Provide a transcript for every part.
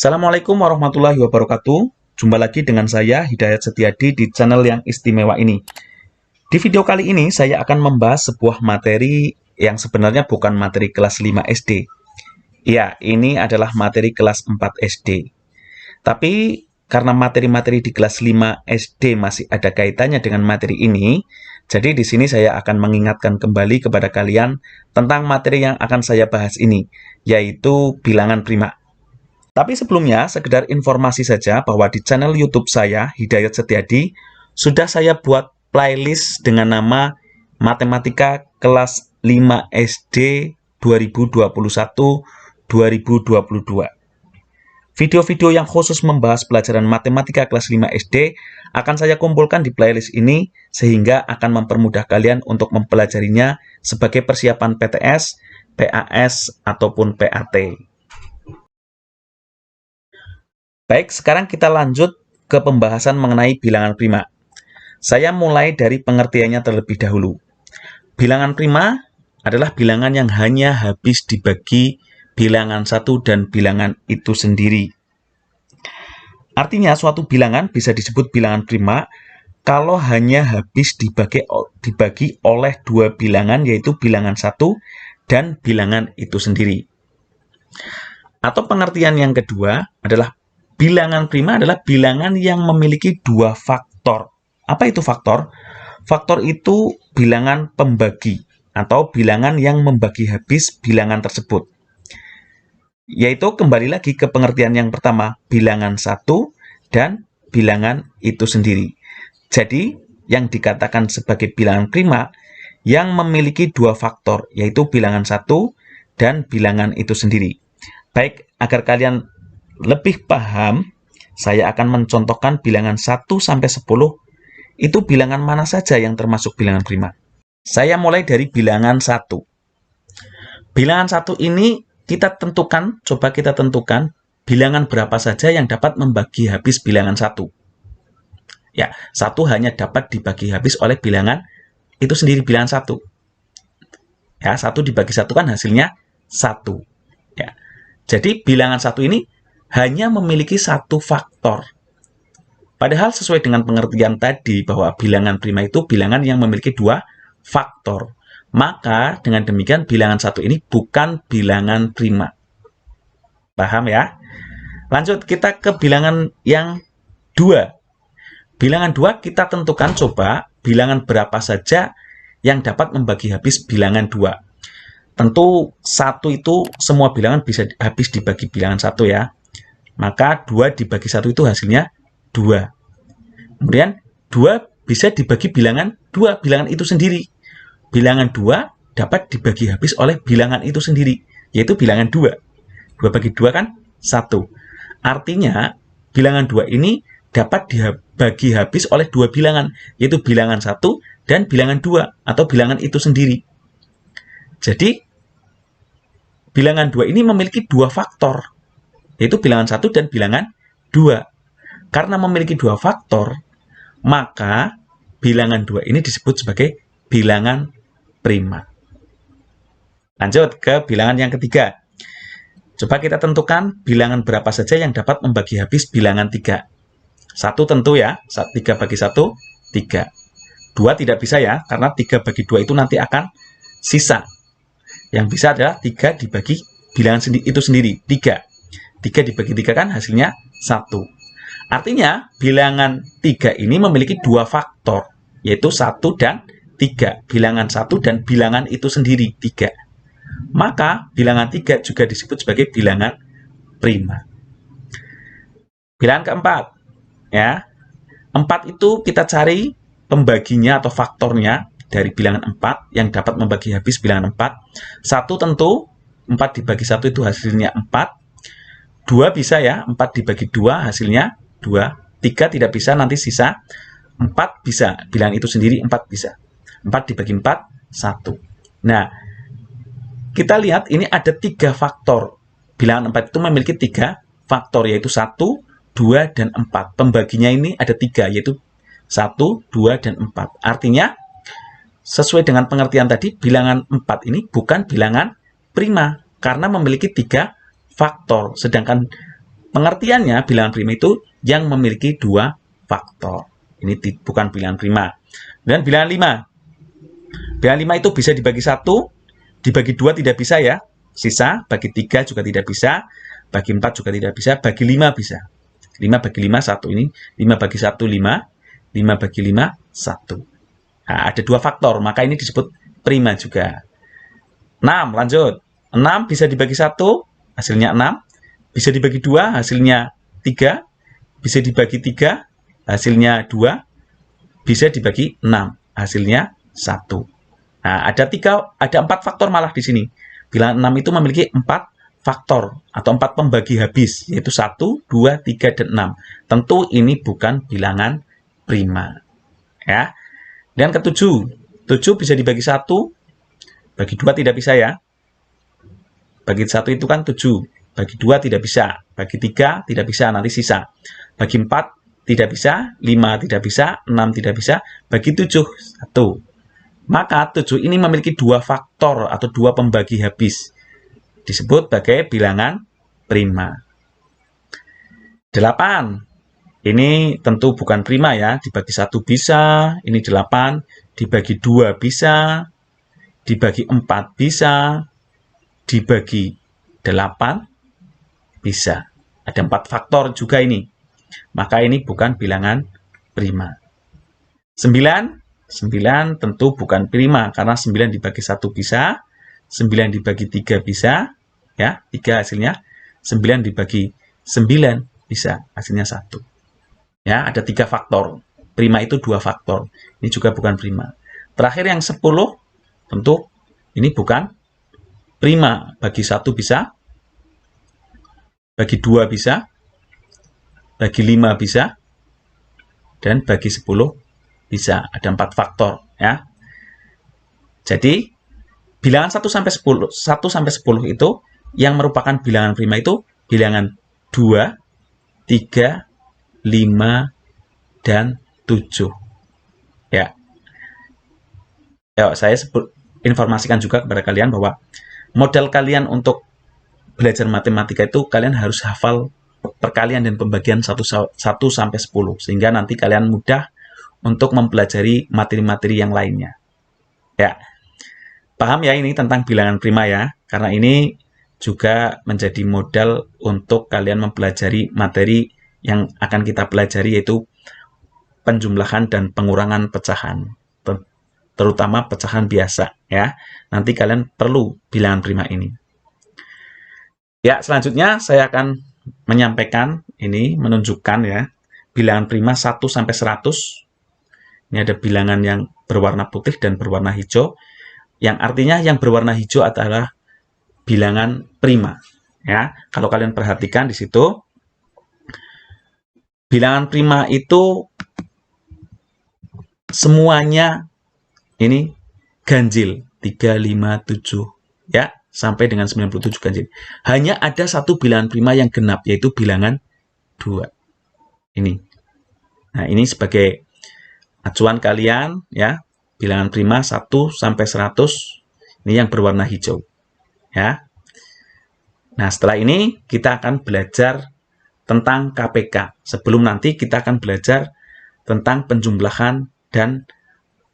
Assalamualaikum warahmatullahi wabarakatuh. Jumpa lagi dengan saya, Hidayat Setiadi, di channel yang istimewa ini. Di video kali ini, saya akan membahas sebuah materi yang sebenarnya bukan materi kelas 5 SD. Ya, ini adalah materi kelas 4 SD. Tapi, karena materi-materi di kelas 5 SD masih ada kaitannya dengan materi ini, jadi di sini saya akan mengingatkan kembali kepada kalian tentang materi yang akan saya bahas ini, yaitu bilangan prima. Tapi sebelumnya, sekedar informasi saja bahwa di channel YouTube saya, Hidayat Setiadi, sudah saya buat playlist dengan nama Matematika Kelas 5 SD 2021-2022. Video-video yang khusus membahas pelajaran matematika kelas 5 SD akan saya kumpulkan di playlist ini sehingga akan mempermudah kalian untuk mempelajarinya sebagai persiapan PTS, PAS, ataupun PAT. Baik, sekarang kita lanjut ke pembahasan mengenai bilangan prima. Saya mulai dari pengertiannya terlebih dahulu. Bilangan prima adalah bilangan yang hanya habis dibagi bilangan satu dan bilangan itu sendiri. Artinya, suatu bilangan bisa disebut bilangan prima kalau hanya habis dibagi oleh dua bilangan, yaitu bilangan satu dan bilangan itu sendiri. Atau pengertian yang kedua adalah bilangan prima adalah bilangan yang memiliki dua faktor. Apa itu faktor? Faktor itu bilangan pembagi atau bilangan yang membagi habis bilangan tersebut. Yaitu kembali lagi ke pengertian yang pertama, bilangan satu dan bilangan itu sendiri. Jadi, yang dikatakan sebagai bilangan prima yang memiliki dua faktor, yaitu bilangan satu dan bilangan itu sendiri. Baik, agar kalian lebih paham, saya akan mencontohkan bilangan 1 sampai 10. Itu bilangan mana saja yang termasuk bilangan prima. Saya mulai dari bilangan 1. Bilangan 1 ini coba kita tentukan bilangan berapa saja yang dapat membagi habis bilangan 1. Ya, 1 hanya dapat dibagi habis oleh bilangan itu sendiri, bilangan 1. Ya, 1 dibagi 1 kan hasilnya 1. Ya. Jadi bilangan 1 ini hanya memiliki satu faktor. Padahal sesuai dengan pengertian tadi bahwa bilangan prima itu bilangan yang memiliki dua faktor. Maka dengan demikian bilangan satu ini bukan bilangan prima. Paham ya? Lanjut kita ke bilangan yang 2. Bilangan 2 kita tentukan coba bilangan berapa saja yang dapat membagi habis bilangan 2. Tentu 1 itu semua bilangan bisa habis dibagi bilangan 1 ya. Maka 2 dibagi 1 itu hasilnya 2. Kemudian 2 bisa dibagi bilangan 2, bilangan itu sendiri. Bilangan 2 dapat dibagi habis oleh bilangan itu sendiri, yaitu bilangan 2. 2 bagi 2 kan 1. Artinya, bilangan 2 ini dapat dibagi habis oleh dua bilangan, yaitu bilangan 1 dan bilangan 2, atau bilangan itu sendiri. Jadi, bilangan 2 ini memiliki dua faktor, yaitu bilangan 1 dan bilangan 2. Karena memiliki dua faktor, maka bilangan 2 ini disebut sebagai bilangan prima. Lanjut ke bilangan yang ketiga. Coba kita tentukan bilangan berapa saja yang dapat membagi habis bilangan 3. 1 tentu ya, 3 bagi 1, 3. 2 tidak bisa ya, karena 3 bagi 2 itu nanti akan sisa. Yang bisa adalah 3 dibagi bilangan itu sendiri, 3. 3 dibagi 3 kan hasilnya 1. Artinya, bilangan 3 ini memiliki dua faktor, yaitu 1 dan 3. Bilangan 1 dan bilangan itu sendiri, 3. Maka, bilangan 3 juga disebut sebagai bilangan prima. Bilangan keempat. Ya, 4 itu kita cari pembaginya atau faktornya dari bilangan 4 yang dapat membagi habis bilangan 4. 1 tentu, 4 dibagi 1 itu hasilnya 4. 2 bisa ya, 4 dibagi 2 hasilnya 2. 3 tidak bisa, nanti sisa. 4 bisa, bilangan itu sendiri 4 bisa. 4 dibagi 4, 1. Nah, kita lihat ini ada 3 faktor. Bilangan 4 itu memiliki 3 faktor, yaitu 1, 2, dan 4. Pembaginya ini ada 3, yaitu 1, 2, dan 4. Artinya, sesuai dengan pengertian tadi, bilangan 4 ini bukan bilangan prima, karena memiliki 3 faktor, sedangkan pengertiannya bilangan prima itu yang memiliki dua faktor. Ini bukan bilangan prima. Dan bilangan 5. Bilangan 5 itu bisa dibagi 1, dibagi 2 tidak bisa ya. Sisa, bagi 3 juga tidak bisa, bagi 4 juga tidak bisa, bagi 5 bisa. 5 bagi 5, 1 ini. 5 bagi 1, 5. 5 bagi 5, 1. Nah, ada dua faktor, maka ini disebut prima juga. 6, lanjut. 6 bisa dibagi 1, hasilnya 6. Bisa dibagi 2, hasilnya 3. Bisa dibagi 3, hasilnya 2. Bisa dibagi 6, hasilnya 1. Nah, ada 4 faktor malah di sini. Bilangan 6 itu memiliki 4 faktor atau 4 pembagi habis, yaitu 1, 2, 3, dan 6. Tentu ini bukan bilangan prima. Ya. Dan ketujuh, 7 bisa dibagi 1, bagi 2 tidak bisa ya. Bagi 1 itu kan 7, bagi 2 tidak bisa, bagi 3 tidak bisa, nanti sisa. Bagi 4 tidak bisa, 5 tidak bisa, 6 tidak bisa, bagi 7, 1. Maka 7 ini memiliki 2 faktor atau 2 pembagi habis. Disebut sebagai bilangan prima. 8. Ini tentu bukan prima ya, dibagi 1 bisa, ini 8, dibagi 2 bisa, dibagi 4 bisa, dibagi 8 bisa. Ada 4 faktor juga ini. Maka ini bukan bilangan prima. 9 tentu bukan prima karena 9 dibagi 1 bisa, 9 dibagi 3 bisa, ya, 3 hasilnya, 9 dibagi 9 bisa, hasilnya 1. Ya, ada 3 faktor. Prima itu 2 faktor. Ini juga bukan prima. Terakhir yang 10, tentu ini bukan prima. Bagi 1 bisa, bagi 2 bisa, bagi 5 bisa, dan bagi 10 bisa. Ada 4 faktor ya. Jadi bilangan 1 sampai 10 itu yang merupakan bilangan prima itu bilangan 2, 3, 5, dan 7. Ya. Saya informasikan juga kepada kalian bahwa modal kalian untuk belajar matematika itu kalian harus hafal perkalian dan pembagian 1 sampai 10 sehingga nanti kalian mudah untuk mempelajari materi-materi yang lainnya. Ya. Paham ya ini tentang bilangan prima ya? Karena ini juga menjadi modal untuk kalian mempelajari materi yang akan kita pelajari yaitu penjumlahan dan pengurangan pecahan. Terutama pecahan biasa ya. Nanti kalian perlu bilangan prima ini. Ya, selanjutnya saya akan menyampaikan ini, menunjukkan ya, bilangan prima 1 sampai 100. Ini ada bilangan yang berwarna putih dan berwarna hijau. Yang artinya yang berwarna hijau adalah bilangan prima. Ya, kalau kalian perhatikan di situ, bilangan prima itu semuanya ini ganjil 3, 5, 7 ya, sampai dengan 97 ganjil. Hanya ada satu bilangan prima yang genap yaitu bilangan 2. Ini. Nah, ini sebagai acuan kalian ya, bilangan prima 1 sampai 100 ini yang berwarna hijau. Ya. Nah, setelah ini kita akan belajar tentang KPK. Sebelum nanti kita akan belajar tentang penjumlahan dan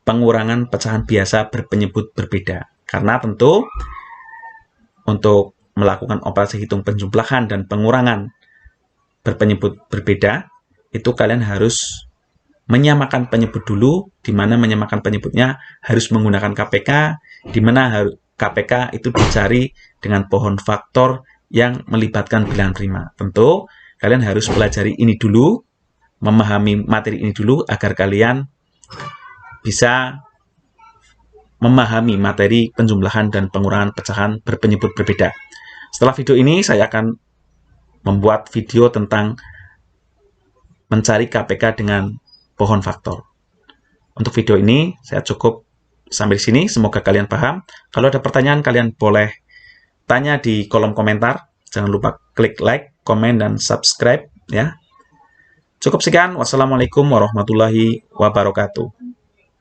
pengurangan pecahan biasa berpenyebut berbeda. Karena tentu untuk melakukan operasi hitung penjumlahan dan pengurangan berpenyebut berbeda, itu kalian harus menyamakan penyebut dulu, di mana menyamakan penyebutnya harus menggunakan KPK, di mana KPK itu dicari dengan pohon faktor yang melibatkan bilangan prima. Tentu kalian harus pelajari ini dulu, memahami materi ini dulu agar kalian bisa memahami materi penjumlahan dan pengurangan pecahan berpenyebut berbeda. Setelah video ini saya akan membuat video tentang mencari KPK dengan pohon faktor. Untuk video ini saya cukup sampai di sini, semoga kalian paham. Kalau ada pertanyaan kalian boleh tanya di kolom komentar. Jangan lupa klik like, komen, dan subscribe ya. Cukup sekian. Wassalamualaikum warahmatullahi wabarakatuh.